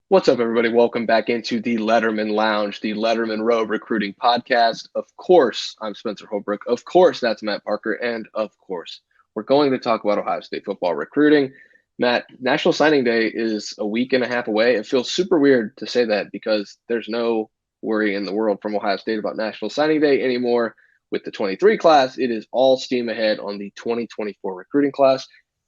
What's up, everybody? Welcome back into the Lettermen Lounge, the Lettermen Row recruiting podcast. Of course, I'm Spencer Holbrook. Of course, that's Matt Parker. And of course, we're going to talk about Ohio State football recruiting. Matt, National Signing Day is a week and a half away. It feels super weird to say that because there's no worry in the world from Ohio State about National Signing Day anymore. With the 23 class, it is all steam ahead on the 2024 recruiting class,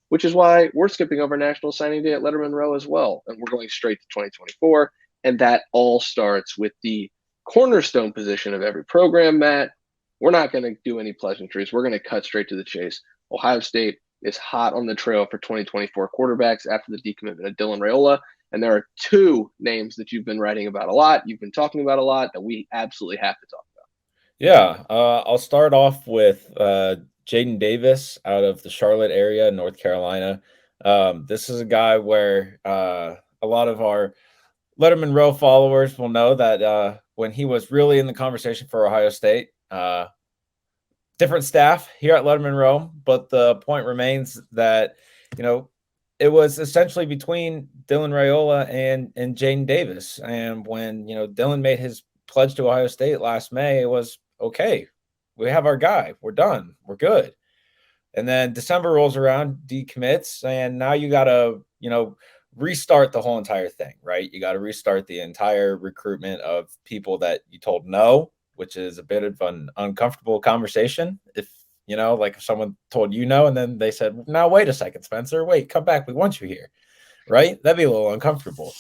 which is why we're skipping over National Signing Day at Lettermen Row as well. And we're going straight to 2024. And that all starts with the cornerstone position of every program, Matt. We're not going to do any pleasantries. We're going to cut straight to the chase. Ohio State is hot on the trail for 2024 quarterbacks after the decommitment of Dylan Raiola. And there are two names that you've been writing about a lot, you've been talking about a lot, that we absolutely have to talk about. Yeah, I'll start off with Jadyn Davis out of the Charlotte area, North Carolina. This is a guy where a lot of our Lettermen Row followers will know that when he was really in the conversation for Ohio State, different staff here at Lettermen Row, but the point remains that, you know, it was essentially between Dylan Raiola and Jadyn Davis. And when, Dylan made his pledge to Ohio State last May, it was okay. We have our guy. We're done. We're good. And then December rolls around, decommits, and now you got to, restart the whole entire thing, right? You got to restart the entire recruitment of people that you told no, which is a bit of an uncomfortable conversation. If, like if someone told you no, and then they said, now, wait a second, Spencer, wait, come back. We want you here, right? That'd be a little uncomfortable,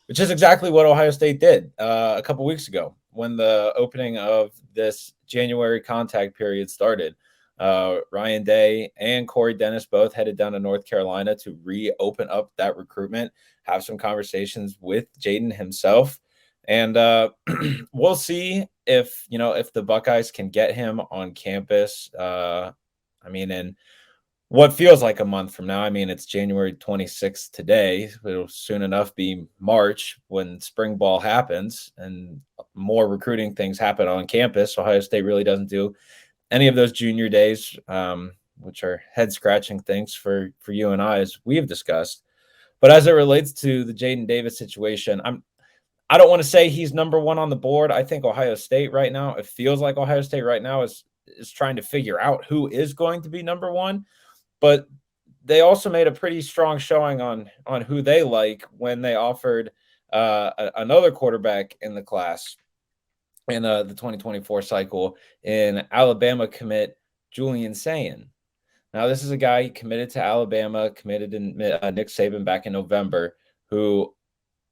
which is exactly what Ohio State did a couple weeks ago when the opening of this January contact period started. Ryan Day and Corey Dennis both headed down to North Carolina to reopen up that recruitment, have some conversations with Jadyn himself. And we'll see if the Buckeyes can get him on campus. In what feels like a month from now. I mean, it's January 26th today. It'll soon enough be March when spring ball happens and more recruiting things happen on campus. Ohio State really doesn't do any of those junior days, which are head scratching things for you and I, as we have discussed. But as it relates to the Jadyn Davis situation, I don't want to say he's number one on the board. I think Ohio State right now, it feels like Ohio State right now is trying to figure out who is going to be number one. But they also made a pretty strong showing on who they like when they offered another quarterback in the class in the 2024 cycle in Alabama commit Julian Sayin. Now, this is a guy committed to Alabama, committed to Nick Saban back in November, who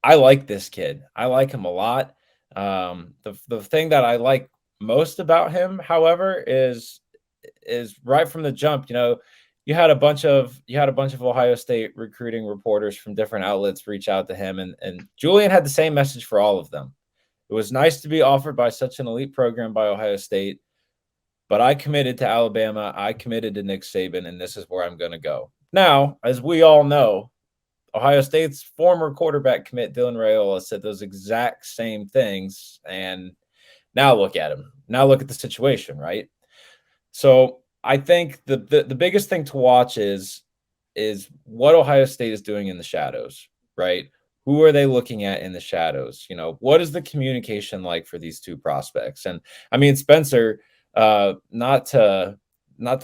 I like this kid. I like him a lot. The thing that I like most about him, however, is right from the jump, you had a bunch of Ohio State recruiting reporters from different outlets reach out to him, and Julian had the same message for all of them. It was nice to be offered by such an elite program by Ohio State, but I committed to Alabama. I committed to Nick Saban, and this is where I'm going to go. Now, as we all know, Ohio State's former quarterback commit Dylan Raiola said those exact same things, and now look at him. Now look at the situation, right? So I think the biggest thing to watch is what Ohio State is doing in the shadows, right? Who are they looking at in the shadows? What is the communication like for these two prospects? And I mean, Spencer, not to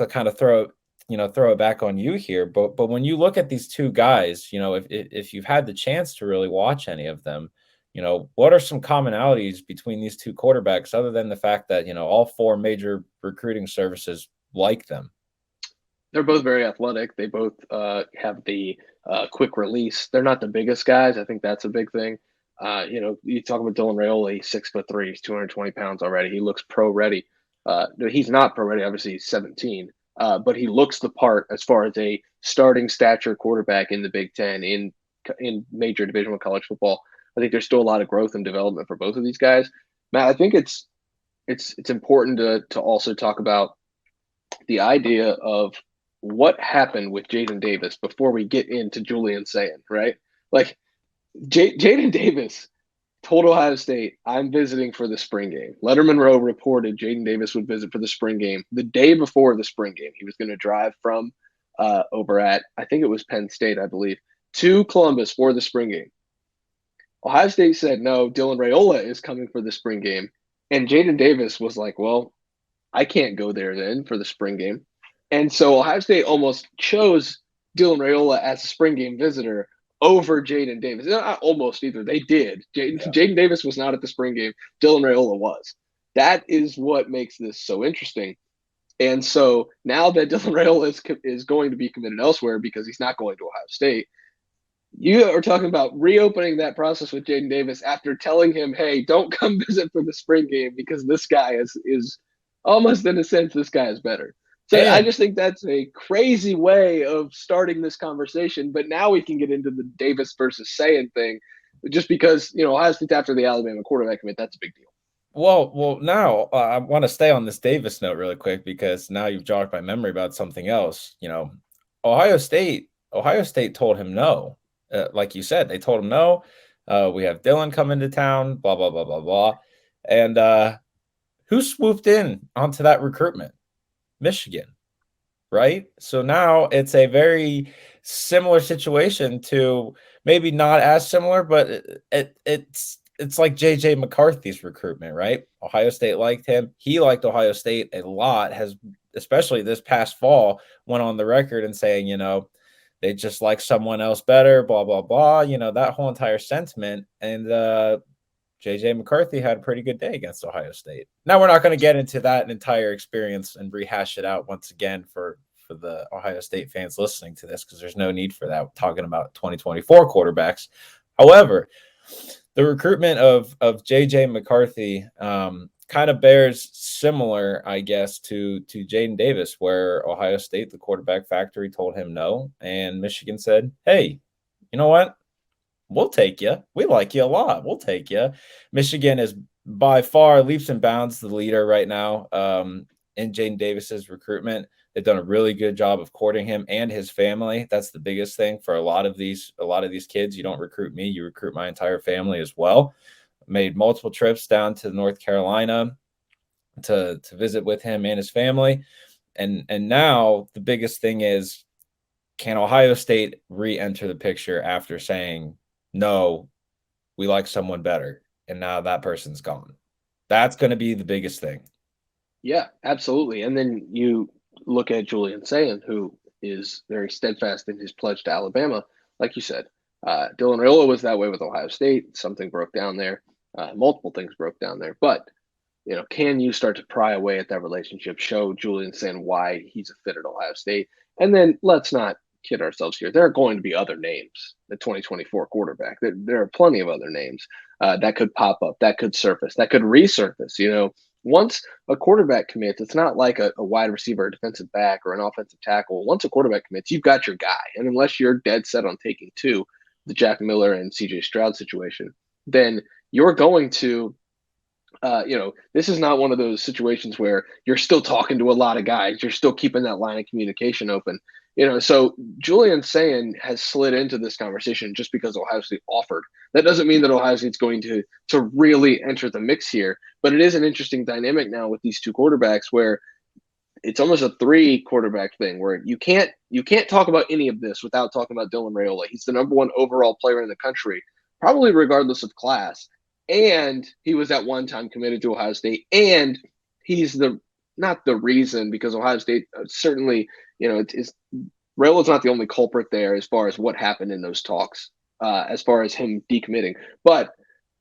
kind of throw it back on you here, but when you look at these two guys, if you've had the chance to really watch any of them, what are some commonalities between these two quarterbacks other than the fact that, all four major recruiting services like them? They're both very athletic. They both have the quick release. They're not the biggest guys. I think that's a big thing. You talk about Dylan Raiola, he's 6'3", he's 220 pounds already. He looks pro ready. He's not pro ready. Obviously, he's 17, but he looks the part as far as a starting stature quarterback in the Big Ten in major Division I college football. I think there's still a lot of growth and development for both of these guys. Matt, I think it's important to also talk about the idea of what happened with Jadyn Davis before we get into Julian Sayin, right? Like Jadyn Davis told Ohio State, I'm visiting for the spring game. Lettermen Row reported Jadyn Davis would visit for the spring game. The day before the spring game, he was going to drive from over at, I think it was Penn State, I believe, to Columbus for the spring game. Ohio State said, no, Dylan Raiola is coming for the spring game. And Jadyn Davis was like, well, I can't go there then for the spring game. And so Ohio State almost chose Dylan Raiola as a spring game visitor over Jadyn Davis. Not almost either. They did. Yeah. Jadyn Davis was not at the spring game. Dylan Raiola was. That is what makes this so interesting. And so now that Dylan Raiola is going to be committed elsewhere because he's not going to Ohio State, you are talking about reopening that process with Jadyn Davis after telling him, "Hey, don't come visit for the spring game because this guy is almost in a sense this guy is better." So I And just think that's a crazy way of starting this conversation. But now we can get into the Davis versus Sayin thing, just because Ohio State after the Alabama quarterback commit, that's a big deal. well, now I want to stay on this Davis note really quick because now you've jogged my memory about something else. Ohio State, Ohio State told him no. Like you said, they told him no. We have Dylan coming to town. Blah blah blah blah blah. And who swooped in onto that recruitment? Michigan, right? So now it's a very similar situation to maybe not as similar, but it's like JJ McCarthy's recruitment, right? Ohio State liked him. He liked Ohio State a lot, has especially this past fall went on the record and saying, they just like someone else better, blah, blah, blah, that whole entire sentiment. And JJ McCarthy had a pretty good day against Ohio State. Now we're not going to get into that entire experience and rehash it out once again for the Ohio State fans listening to this because there's no need for that. We're talking about 2024 quarterbacks. However, the recruitment of JJ McCarthy kind of bears similar, I guess, to Jadyn Davis, where Ohio State, the quarterback factory, told him no, and Michigan said, "Hey, you know what? We'll take you. We like you a lot. We'll take you." Michigan is by far leaps and bounds the leader right now in Jadyn Davis's recruitment. They've done a really good job of courting him and his family. That's the biggest thing for a lot of these kids. You don't recruit me, you recruit my entire family as well. Made multiple trips down to North Carolina to visit with him and his family. And now the biggest thing is, can Ohio State re-enter the picture after saying, no, we like someone better, and now that person's gone? That's going to be the biggest thing. Yeah, absolutely. And then you look at Julian Sayin, who is very steadfast in his pledge to Alabama. Like you said, Dylan Raiola was that way with Ohio State. Something broke down there. Multiple things broke down there. But, can you start to pry away at that relationship, show Julian Sayin why he's a fit at Ohio State? And then let's not kid ourselves here. There are going to be other names, the 2024 quarterback. There are plenty of other names that could pop up, that could surface, that could resurface. Once a quarterback commits, it's not like a wide receiver, a defensive back, or an offensive tackle. Once a quarterback commits, you've got your guy. And unless you're dead set on taking two, the Jack Miller and CJ Stroud situation, then you're going to, this is not one of those situations where you're still talking to a lot of guys. You're still keeping that line of communication open. So Julian Sayin has slid into this conversation just because Ohio State offered. That doesn't mean that Ohio State's going to really enter the mix here, but it is an interesting dynamic now with these two quarterbacks where it's almost a three quarterback thing where you can't talk about any of this without talking about Dylan Raiola. He's the number one overall player in the country, probably regardless of class. And he was at one time committed to Ohio State, and he's not the reason, because Ohio State certainly, Rail's not the only culprit there as far as what happened in those talks, as far as him decommitting. But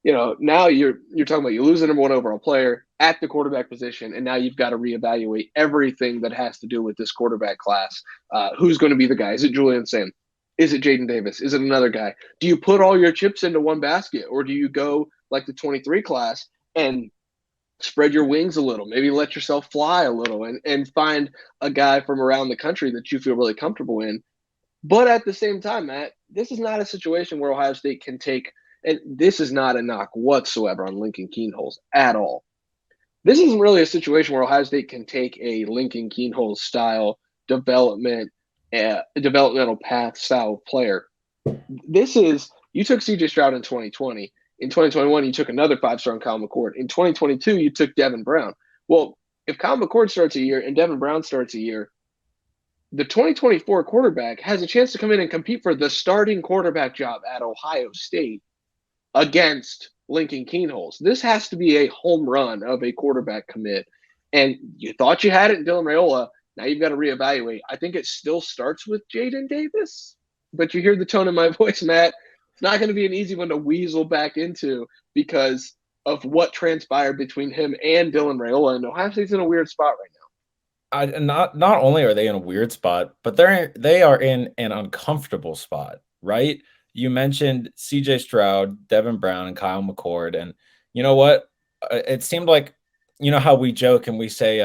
now you're talking about you lose the number one overall player at the quarterback position, and now you've got to reevaluate everything that has to do with this quarterback class. Who's going to be the guy? Is it Julian Sayin? Is it Jadyn Davis? Is it another guy? Do you put all your chips into one basket, or do you go like the 23 class and spread your wings a little, maybe let yourself fly a little and find a guy from around the country that you feel really comfortable in? But at the same time, Matt, this is not a situation where Ohio State can take, and this is not a knock whatsoever on Lincoln Kienholz at all. This isn't really a situation where Ohio State can take a Lincoln Kienholz style developmental path style player. This is, you took CJ Stroud in 2020. In 2021, you took another 5-star in Kyle McCord. In 2022, you took Devin Brown. Well, if Kyle McCord starts a year and Devin Brown starts a year, the 2024 quarterback has a chance to come in and compete for the starting quarterback job at Ohio State against Lincoln Keenholz. This has to be a home run of a quarterback commit. And you thought you had it in Dylan Raiola. Now you've got to reevaluate. I think it still starts with Jadyn Davis, but you hear the tone in my voice, Matt. It's not going to be an easy one to weasel back into because of what transpired between him and Dylan Raiola. And Ohio State's in a weird spot right now. Not only are they in a weird spot, but they are in an uncomfortable spot, right? You mentioned CJ Stroud, Devin Brown, and Kyle McCord. And you know what? It seemed like, you know how we joke and we say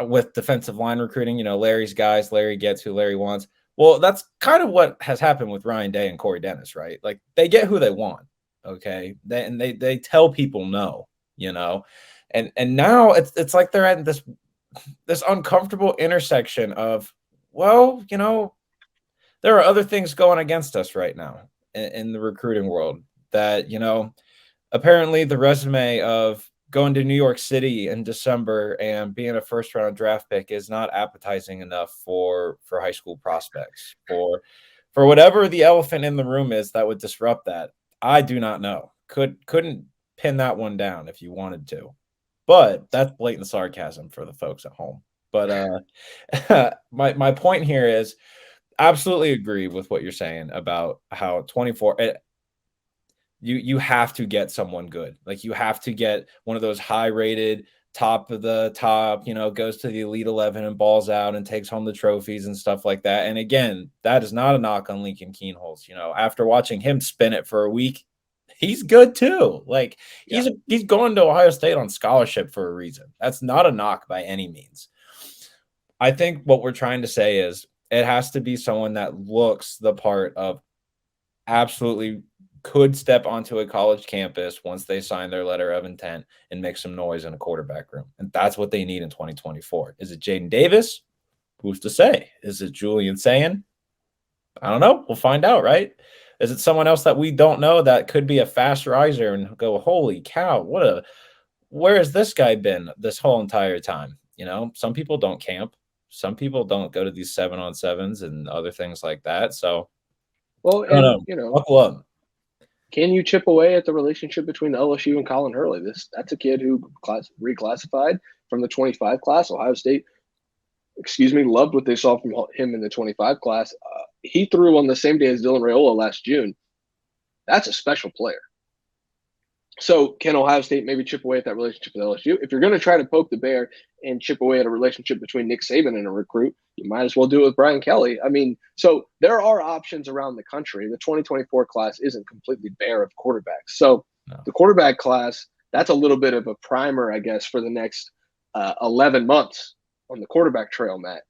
with defensive line recruiting, Larry's guys, Larry gets who Larry wants. Well, that's kind of what has happened with Ryan Day and Corey Dennis, right? Like they get who they want. Okay. They tell people no, and now it's like they're at this uncomfortable intersection of, well, there are other things going against us right now in the recruiting world that, apparently the resume of going to New York City in December and being a first round draft pick is not appetizing enough for high school prospects, for whatever the elephant in the room is that would disrupt that. I do not know. Couldn't pin that one down if you wanted to. But that's blatant sarcasm for the folks at home. But my point here is absolutely agree with what you're saying about how 24 you have to get someone good. Like you have to get one of those high rated top of the top, goes to the Elite 11 and balls out and takes home the trophies and stuff like that. And again, that is not a knock on Lincoln Keenholz. After watching him spin it for a week, he's good too. Like he's going to Ohio State on scholarship for a reason. That's not a knock by any means. I think what we're trying to say is it has to be someone that looks the part of absolutely could step onto a college campus once they sign their letter of intent and make some noise in a quarterback room. And that's what they need in 2024. Is it Jadyn Davis? Who's to say? Is it Julian Sayin? I don't know. We'll find out, right? Is it someone else that we don't know that could be a fast riser and go, holy cow, where has this guy been this whole entire time? Some people don't camp. Some people don't go to these 7-on-7s and other things like that. So, well, buckle up. Can you chip away at the relationship between LSU and Colin Hurley? That's a kid who reclassified from the 25 class. Ohio State, loved what they saw from him in the 25 class. He threw on the same day as Dylan Raiola last June. That's a special player. So can Ohio State maybe chip away at that relationship with LSU? If you're going to try to poke the bear and chip away at a relationship between Nick Saban and a recruit, you might as well do it with Brian Kelly. I mean, so there are options around the country. The 2024 class isn't completely bare of quarterbacks. So the quarterback class, that's a little bit of a primer, I guess, for the next 11 months on the quarterback trail, Matt.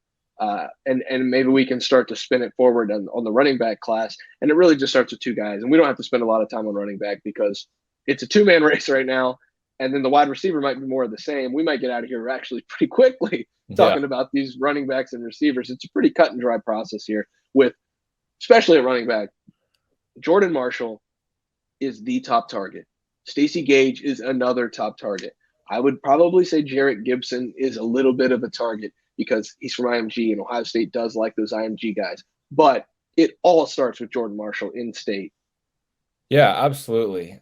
And maybe we can start to spin it forward on the running back class. And it really just starts with two guys. And we don't have to spend a lot of time on running back because it's a two-man race right now. And then the wide receiver might be more of the same. We might get out of here actually pretty quickly talking about these running backs and receivers. It's a pretty cut and dry process here with, especially at running back. Jordan Marshall is the top target. Stacy Gage is another top target. I would probably say Jarrett Gibson is a little bit of a target because he's from IMG and Ohio State does like those IMG guys. But it all starts with Jordan Marshall in state. Yeah, absolutely.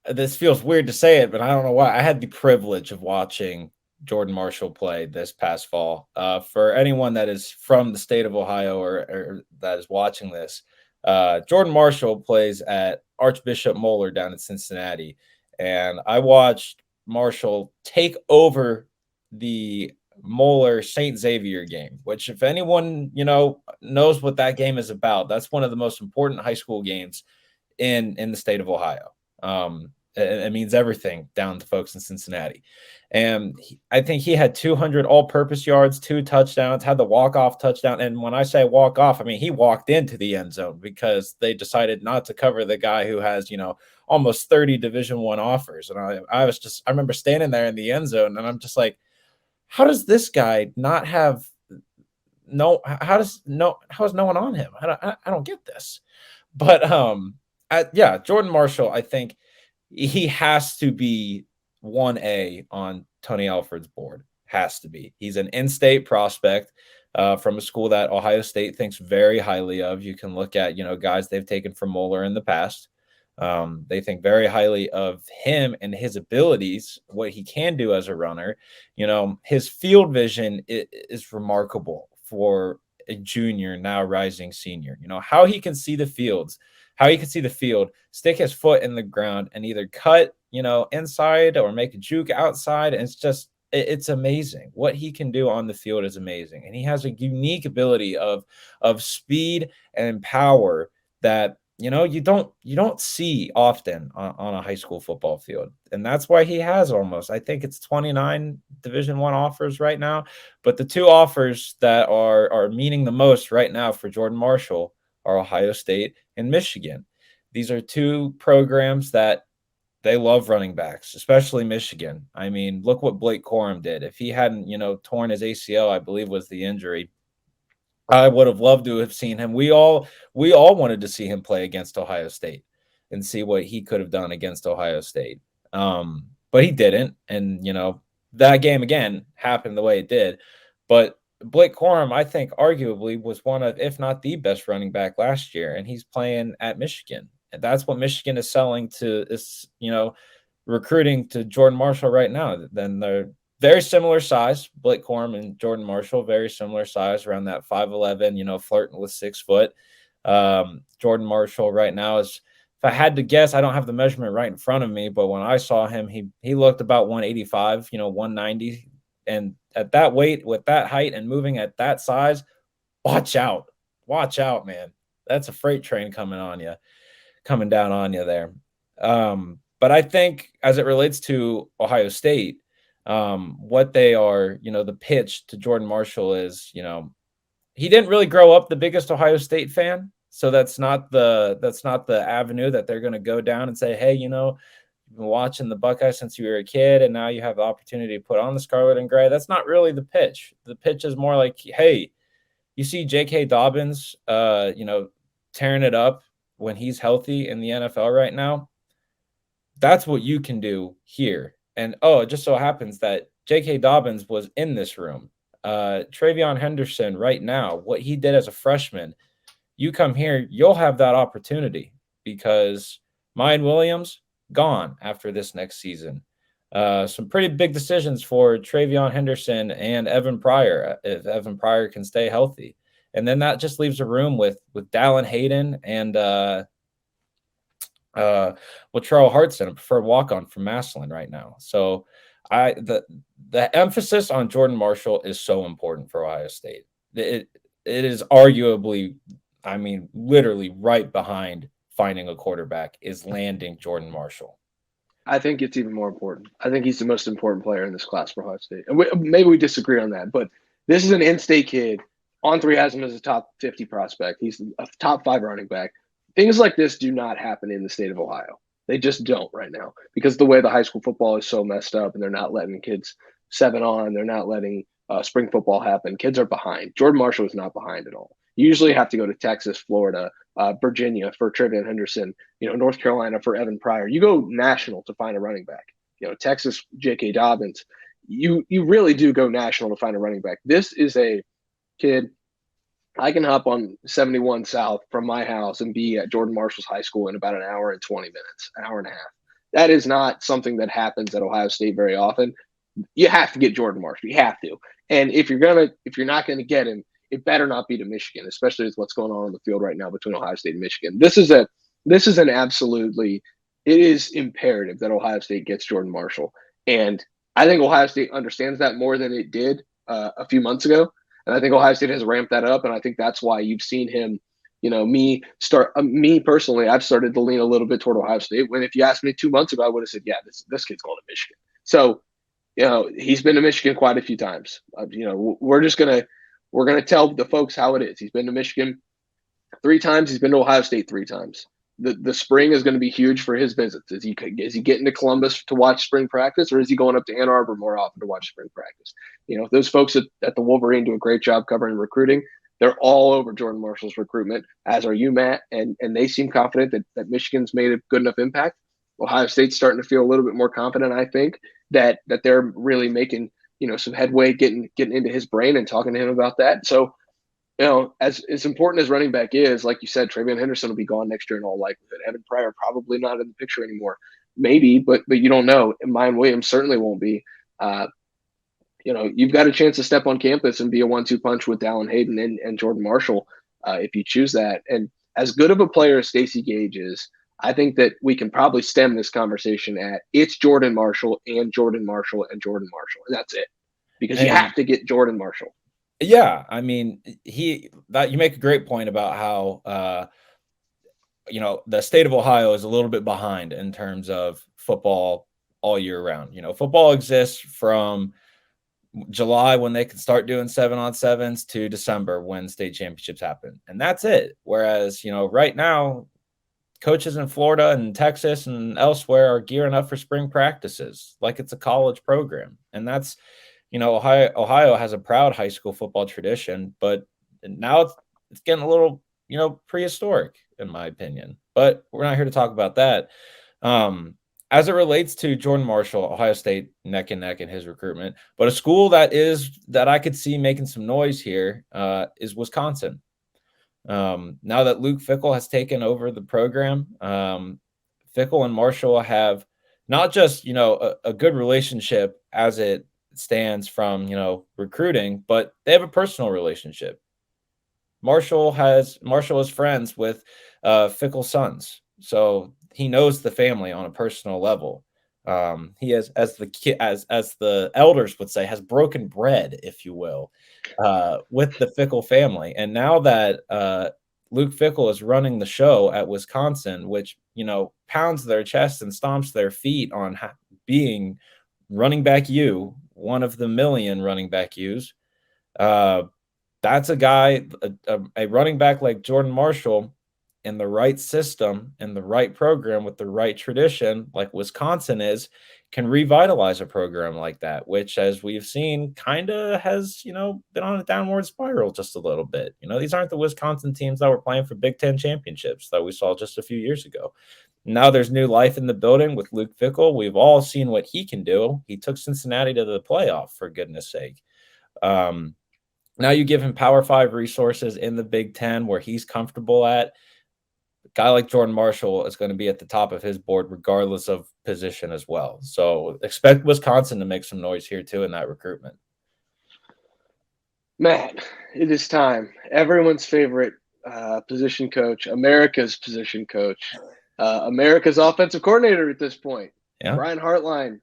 This feels weird to say it, but I don't know why. I had the privilege of watching Jordan Marshall play this past fall. For anyone that is from the state of Ohio or that is watching this, Jordan Marshall plays at Archbishop Moeller down in Cincinnati. And I watched Marshall take over the Moeller St. Xavier game, which if anyone, knows what that game is about, that's one of the most important high school games in the state of Ohio. It means everything down to folks in Cincinnati. And I think he had 200 all-purpose yards, 2 touchdowns, had the walk-off touchdown. And when I say walk-off, I mean he walked into the end zone because they decided not to cover the guy who has, almost 30 Division I offers. And I remember standing there in the end zone, and I'm just like, how does this guy not have how is no one on him? I don't get this. But Jordan Marshall, I think he has to be 1A on Tony Alford's board. Has to be. He's an in-state prospect. from a school that Ohio State thinks very highly of. You can look at, guys they've taken from Moeller in the past. They think very highly of him and his abilities, what he can do as a runner. His field vision is remarkable for a junior, now rising senior. How he can see the fields, how he can see the field, stick his foot in the ground and either cut, inside or make a juke outside. And it's amazing. What he can do on the field is amazing. And he has a unique ability of speed and power that you don't see often on a high school football field. And that's why he has almost, I think it's 29 Division I offers right now. But the two offers that are meaning the most right now for Jordan Marshall are Ohio State and Michigan. These are two programs that they love running backs, especially Michigan. I mean, look what Blake Corum did. If he hadn't, torn his ACL, I believe was the injury, I would have loved to have seen him. We all wanted to see him play against Ohio State and see what he could have done against Ohio State. But he didn't. And, that game again happened the way it did. But Blake Corum, I think, arguably was one of, if not the best running back last year. And he's playing at Michigan. And that's what Michigan is selling to, is, recruiting to Jordan Marshall right now. Then they're very similar size. Blake Corum and Jordan Marshall, very similar size, around that 5'11", flirting with 6 foot. Jordan Marshall right now is, if I had to guess, I don't have the measurement right in front of me, but when I saw him, he looked about 185, 190. And at that weight, with that height and moving at that size, watch out. Watch out, man. That's a freight train coming down on you there. But I think as it relates to Ohio State, what they are, the pitch to Jordan Marshall is, he didn't really grow up the biggest Ohio State fan. So that's not the avenue that they're going to go down and say, hey, you've been watching the Buckeyes since you were a kid, and now you have the opportunity to put on the scarlet and gray. That's not really the pitch. The pitch is more like, hey, you see J.K. Dobbins, tearing it up when he's healthy in the NFL right now. That's what you can do here. And, it just so happens that J.K. Dobbins was in this room. Travion Henderson right now, what he did as a freshman, you come here, you'll have that opportunity, because Mayan Williams, gone after this next season. Some pretty big decisions for Travion Henderson and Evan Pryor, if Evan Pryor can stay healthy. And then that just leaves a room with Dallin Hayden and Latrell Hartson, a preferred walk-on from Massillon right now. So the emphasis on Jordan Marshall is so important for Ohio State. It is arguably, literally right behind finding a quarterback is landing Jordan Marshall. I think it's even more important. I think he's the most important player in this class for Ohio State. And maybe we disagree on that, but this is an in-state kid. On3 has him as a top 50 prospect. He's a top 5 running back. Things like this do not happen in the state of Ohio. They just don't right now, because the way the high school football is so messed up, and they're not letting kids 7 on. They're not letting spring football happen. Kids are behind. Jordan Marshall is not behind at all. You usually have to go to Texas, Florida, Virginia for Travion Henderson, North Carolina for Evan Pryor. You go national to find a running back. Texas, J.K. Dobbins. You really do go national to find a running back. This is a kid. I can hop on 71 South from my house and be at Jordan Marshall's high school in about an hour and 20 minutes, an hour and a half. That is not something that happens at Ohio State very often. You have to get Jordan Marshall. You have to. And if you're not going to get him, it better not be to Michigan, especially with what's going on the field right now between Ohio State and Michigan. It is imperative that Ohio State gets Jordan Marshall. And I think Ohio State understands that more than it did a few months ago. And I think Ohio State has ramped that up. And I think that's why you've seen him, me personally, I've started to lean a little bit toward Ohio State. When if you asked me 2 months ago, I would have said, yeah, this kid's going to Michigan. So, he's been to Michigan quite a few times. We're going to tell the folks how it is. He's been to Michigan 3 times. He's been to Ohio State 3 times. The spring is going to be huge for his visits. Is he getting to Columbus to watch spring practice, or is he going up to Ann Arbor more often to watch spring practice? Those folks at the Wolverine do a great job covering recruiting. They're all over Jordan Marshall's recruitment, as are you, Matt, and they seem confident that Michigan's made a good enough impact. Ohio State's starting to feel a little bit more confident, I think, that they're really making some headway getting into his brain and talking to him about that. So, as important as running back is, like you said, Travion Henderson will be gone next year in all likelihood. Evan Pryor probably not in the picture anymore. Maybe, but you don't know. And Mayan Williams certainly won't be. You've got a chance to step on campus and be a 1-2 punch with Dallin Hayden and Jordan Marshall if you choose that. And as good of a player as Stacy Gage is, I think that we can probably stem this conversation at it's Jordan Marshall and Jordan Marshall and Jordan Marshall, and that's it. Because you have to get Jordan Marshall. Yeah, I mean, you make a great point about how the state of Ohio is a little bit behind in terms of football all year round. Football exists from July when they can start doing 7-on-7s to December when state championships happen. And that's it. Whereas, right now, coaches in Florida and Texas and elsewhere are gearing up for spring practices like it's a college program. And that's, Ohio has a proud high school football tradition, but now it's getting a little, prehistoric in my opinion. But we're not here to talk about that. As it relates to Jordan Marshall, Ohio State neck and neck in his recruitment, but a school that I could see making some noise here is Wisconsin. Now that Luke Fickell has taken over the program, Fickell and Marshall have not just a good relationship as it stands from recruiting, but they have a personal relationship. Marshall is friends with Fickell's sons, so he knows the family on a personal level. He has, as the elders would say, has broken bread, if you will, with the Fickell family. And now that Luke Fickell is running the show at Wisconsin, which pounds their chest and stomps their feet on being running back one of the million running back U's. That's a guy, a running back like Jordan Marshall, in the right system, in the right program, with the right tradition, like Wisconsin is, can revitalize a program like that, which, as we've seen, kind of has, been on a downward spiral just a little bit. These aren't the Wisconsin teams that were playing for Big Ten championships that we saw just a few years ago. Now there's new life in the building with Luke Fickell. We've all seen what he can do. He took Cincinnati to the playoff, for goodness sake. Now you give him Power 5 resources in the Big Ten where he's comfortable at. A guy like Jordan Marshall is going to be at the top of his board regardless of position as well. So expect Wisconsin to make some noise here too in that recruitment. Matt, it is time. Everyone's favorite position coach, America's position coach, America's offensive coordinator at this point, Brian Hartline,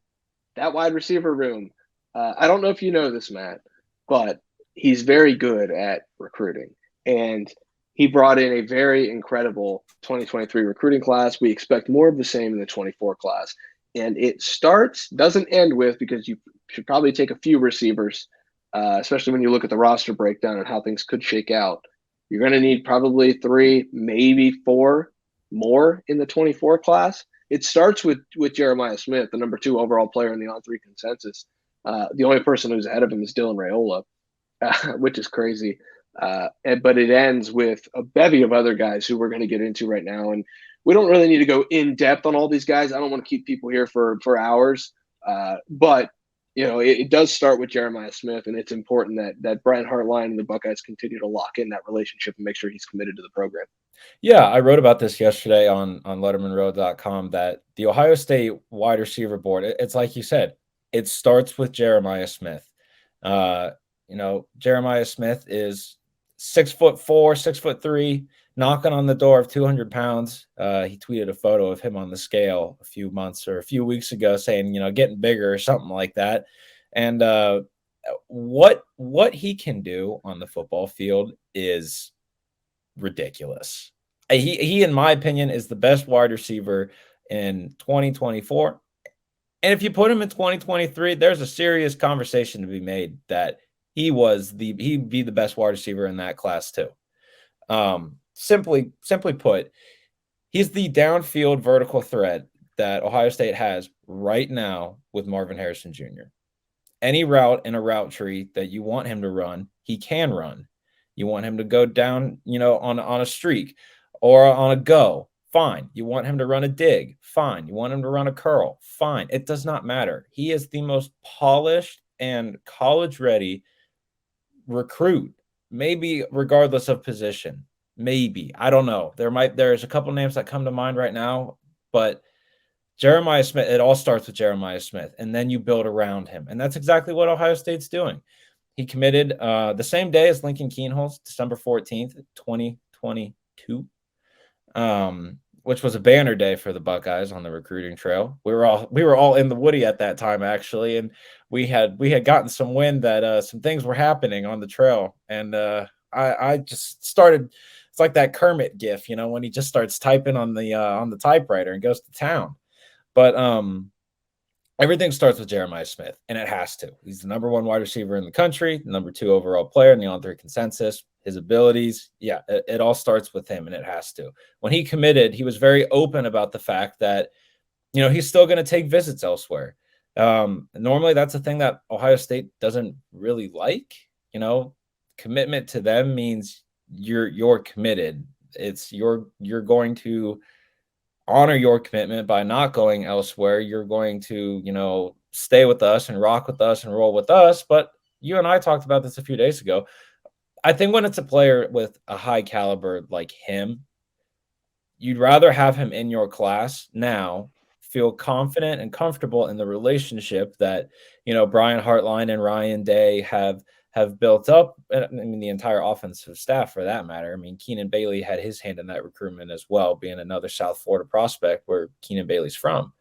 that wide receiver room. I don't know if you know this, Matt, but he's very good at recruiting. And he brought in a very incredible 2023 recruiting class. We expect more of the same in the 24 class. And it doesn't end with, because you should probably take a few receivers, especially when you look at the roster breakdown and how things could shake out. You're going to need probably 3, maybe 4 more in the 24 class. It starts with Jeremiah Smith, the number 2 overall player in the On3 consensus. The only person who's ahead of him is Dylan Raiola, which is crazy. But it ends with a bevy of other guys who we're going to get into right now. And we don't really need to go in depth on all these guys. I don't want to keep people here for hours. But it does start with Jeremiah Smith, and it's important that Brian Hartline and the Buckeyes continue to lock in that relationship and make sure he's committed to the program. Yeah, I wrote about this yesterday on lettermenrow.com that the Ohio State wide receiver board, it's like you said, it starts with Jeremiah Smith. Jeremiah Smith is 6'4", 6'3", knocking on the door of 200 pounds. He tweeted a photo of him on the scale a few weeks ago saying, getting bigger or something like that. And what he can do on the football field is ridiculous. He, in my opinion, is the best wide receiver in 2024. And if you put him in 2023, there's a serious conversation to be made that he'd be the best wide receiver in that class too. Simply put, he's the downfield vertical threat that Ohio State has right now with Marvin Harrison Jr. Any route in a route tree that you want him to run, he can run. You want him to go down, on a streak or on a go, fine. You want him to run a dig, fine. You want him to run a curl, fine. It does not matter. He is the most polished and college ready recruit, maybe regardless of position. Maybe. I don't know. There's a couple names that come to mind right now, but Jeremiah Smith, it all starts with Jeremiah Smith, and then you build around him. And that's exactly what Ohio State's doing. He committed the same day as Lincoln Keenholz, December 14th, 2022, which was a banner day for the Buckeyes on the recruiting trail. We were all in the Woody at that time, actually, and we had gotten some wind that some things were happening on the trail, and I just started. It's like that Kermit gif, when he just starts typing on the typewriter and goes to town. But everything starts with Jeremiah Smith, and it has to. He's the number one wide receiver in the country, number 2 overall player in the on-3 consensus. His abilities, it all starts with him, and it has to. When he committed, he was very open about the fact that, he's still going to take visits elsewhere. Normally, that's a thing that Ohio State doesn't really like. Commitment to them means you're committed. It's you're going to honor your commitment by not going elsewhere. You're going to, stay with us and rock with us and roll with us. But you and I talked about this a few days ago. I think when it's a player with a high caliber like him, you'd rather have him in your class now, feel confident and comfortable in the relationship that, Brian Hartline and Ryan Day have built up. I mean, the entire offensive staff for that matter. I mean, Keenan Bailey had his hand in that recruitment as well, being another South Florida prospect where Keenan Bailey's from.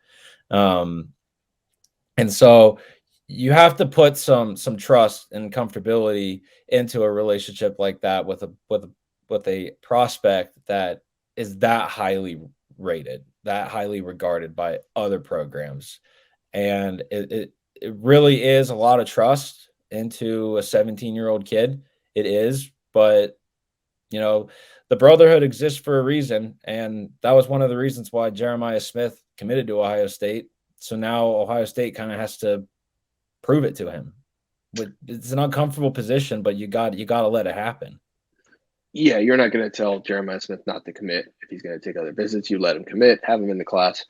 And so you have to put some trust and comfortability into a relationship like that with a prospect that is that highly rated, that highly regarded by other programs. And it really is a lot of trust into a 17-year-old kid. It is, but the brotherhood exists for a reason, and that was one of the reasons why Jeremiah Smith committed to Ohio State. So now Ohio State kind of has to prove it to him. It's an uncomfortable position, but you got to let it happen. Yeah, you're not going to tell Jeremiah Smith not to commit if he's going to take other visits. You let him commit, have him in the class.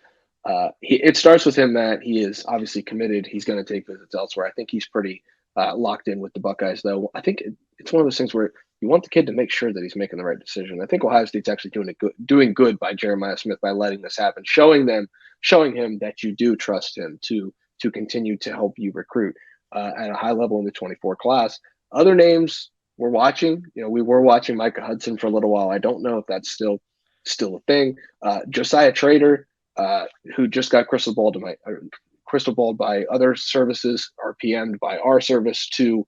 It starts with him that he is obviously committed. He's going to take visits elsewhere. I think he's pretty locked in with the Buckeyes, though. I think it's one of those things where you want the kid to make sure that he's making the right decision. I think Ohio State's actually doing good by Jeremiah Smith by letting this happen, showing him that you do trust him to continue to help you recruit at a high level in the 24 class. Other names we're watching, we were watching Micah Hudson for a little while. I don't know if that's still a thing. Josiah Trader, who just got crystal balled by other services, or PM'd by our service to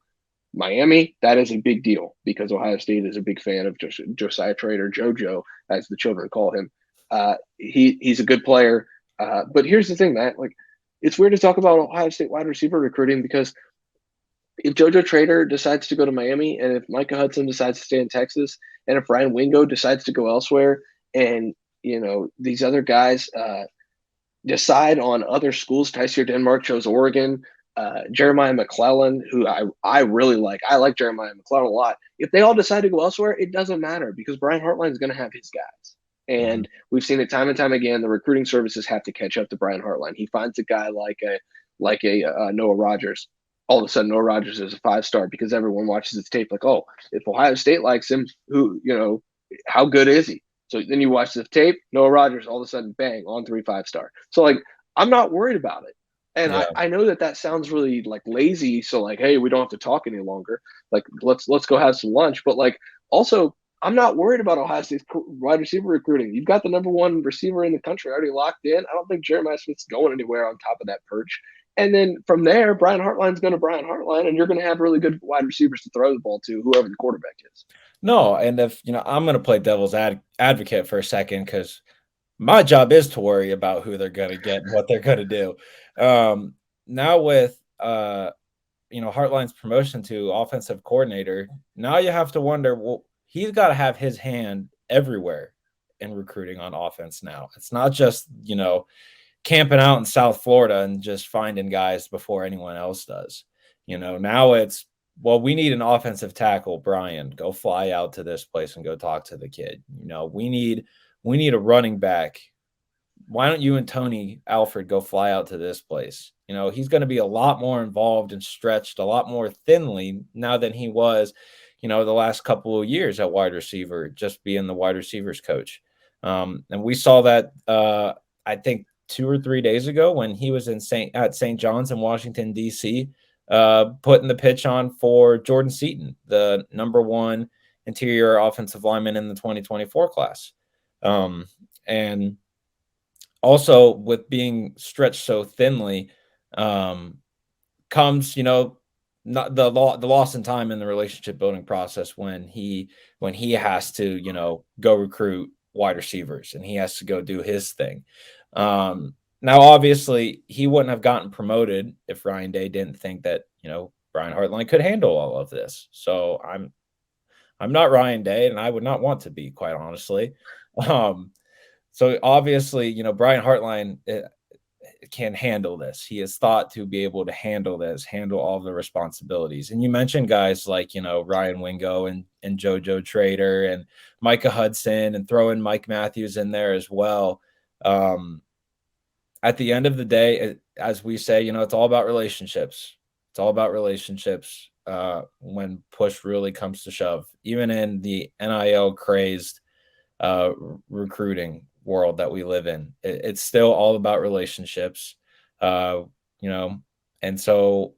Miami. That is a big deal because Ohio State is a big fan of Josiah Trader, Jojo, as the children call him. He's a good player. But here's the thing, Matt. It's weird to talk about Ohio State wide receiver recruiting because if Jojo Trader decides to go to Miami, and if Micah Hudson decides to stay in Texas, and if Ryan Wingo decides to go elsewhere, and these other guys decide on other schools, Tysier Denmark chose Oregon, Jeremiah McClellan, who I really like. I like Jeremiah McClellan a lot. If they all decide to go elsewhere, it doesn't matter because Brian Hartline is going to have his guys. And we've seen it time and time again. The recruiting services have to catch up to Brian Hartline. He finds a guy like a Noah Rogers. All of a sudden, Noah Rogers is a 5-star because everyone watches his tape like, oh, if Ohio State likes him, how good is he? So then you watch the tape, Noah Rogers, all of a sudden, bang, on 3 5-star. So I'm not worried about it. And yeah. I know that sounds really lazy. So hey, we don't have to talk any longer. Let's go have some lunch. But also, I'm not worried about Ohio State's wide receiver recruiting. You've got the number 1 receiver in the country already locked in. I don't think Jeremiah Smith's going anywhere on top of that perch. And then from there, Brian Hartline's going to Brian Hartline, and you're going to have really good wide receivers to throw the ball to, whoever the quarterback is. No, and if I'm going to play devil's advocate for a second because my job is to worry about who they're going to get and what they're going to do. Now with Hartline's promotion to offensive coordinator, now you have to wonder, well, he's got to have his hand everywhere in recruiting on offense now. It's not just camping out in South Florida and just finding guys before anyone else does. Now it's, well, we need an offensive tackle, Brian. Go fly out to this place and go talk to the kid. We need a running back. why don't you and Tony Alford go fly out to this place? You know, he's going to be a lot more involved and stretched a lot more thinly now than he was, you know, the last couple of years at wide receiver, just being the wide receivers coach. And we saw that, I think, 2 or 3 days ago when he was at St. John's in Washington, D.C., putting the pitch on for Jordan Seaton, the #1 interior offensive lineman in the 2024 class. And also with being stretched so thinly, comes, you know, not the loss in time in the relationship building process when he has to, you know, go recruit wide receivers and he has to go do his thing. Now, obviously, he wouldn't have gotten promoted if Ryan Day didn't think that, you know, Brian Hartline could handle all of this. So I'm not Ryan Day, and I would not want to be, quite honestly. So obviously, you know, Brian Hartline can handle this. He is thought to be able to handle this, handle all the responsibilities. And you mentioned guys like, you know, Ryan Wingo and Jojo Trader and Micah Hudson, and throw in Mike Matthews in there as well. At the end of the day, as we say, you know, it's all about relationships. It's all about relationships when push really comes to shove, even in the NIL crazed recruiting world that we live in. It's still all about relationships, you know, and so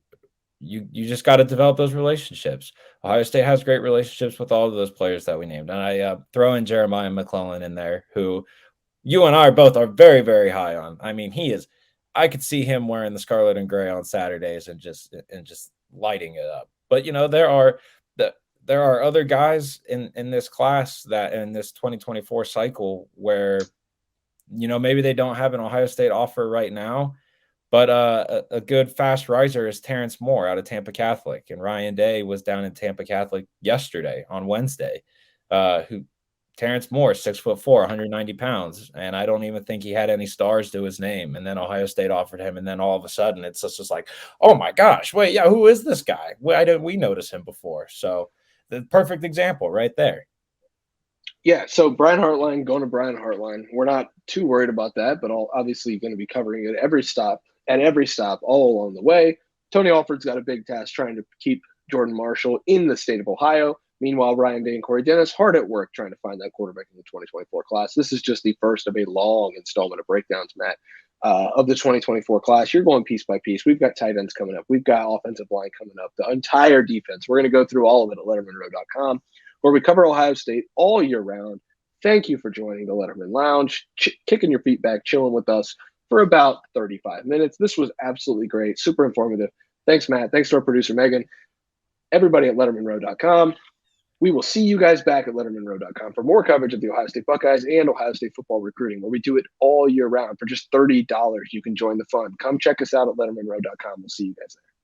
you just got to develop those relationships. Ohio State has great relationships with all of those players that we named, and I throw in Jeremiah McClellan in there, who you and I both are very, very high on. I mean, he is. I could see him wearing the scarlet and gray on Saturdays and just lighting it up. But you know, there are other guys in this class that in this 2024 cycle where, you know, maybe they don't have an Ohio State offer right now, but a good fast riser is Terrence Moore out of Tampa Catholic, and Ryan Day was down in Tampa Catholic yesterday on Wednesday. Who Terrence Moore, 6'4", 190 pounds, and I don't even think he had any stars to his name. And then Ohio State offered him, and then all of a sudden it's just like, oh my gosh, wait, yeah, who is this guy? Why didn't we notice him before? So the perfect example right there. Yeah, so Brian Hartline going to Brian Hartline. We're not too worried about that, but obviously going to be covering it every stop, all along the way. Tony Alford's got a big task trying to keep Jordan Marshall in the state of Ohio. Meanwhile, Ryan Day and Corey Dennis hard at work trying to find that quarterback in the 2024 class. This is just the first of a long installment of breakdowns, Matt, of the 2024 class. You're going piece by piece. We've got tight ends coming up. We've got offensive line coming up. The entire defense. We're going to go through all of it at lettermenrow.com, where we cover Ohio State all year round. Thank you for joining the Lettermen Lounge, kicking your feet back, chilling with us for about 35 minutes. This was absolutely great, super informative. Thanks, Matt. Thanks to our producer, Megan. Everybody at lettermenrow.com. We will see you guys back at lettermenrow.com for more coverage of the Ohio State Buckeyes and Ohio State football recruiting, where we do it all year round for just $30. You can join the fun. Come check us out at lettermenrow.com. We'll see you guys there.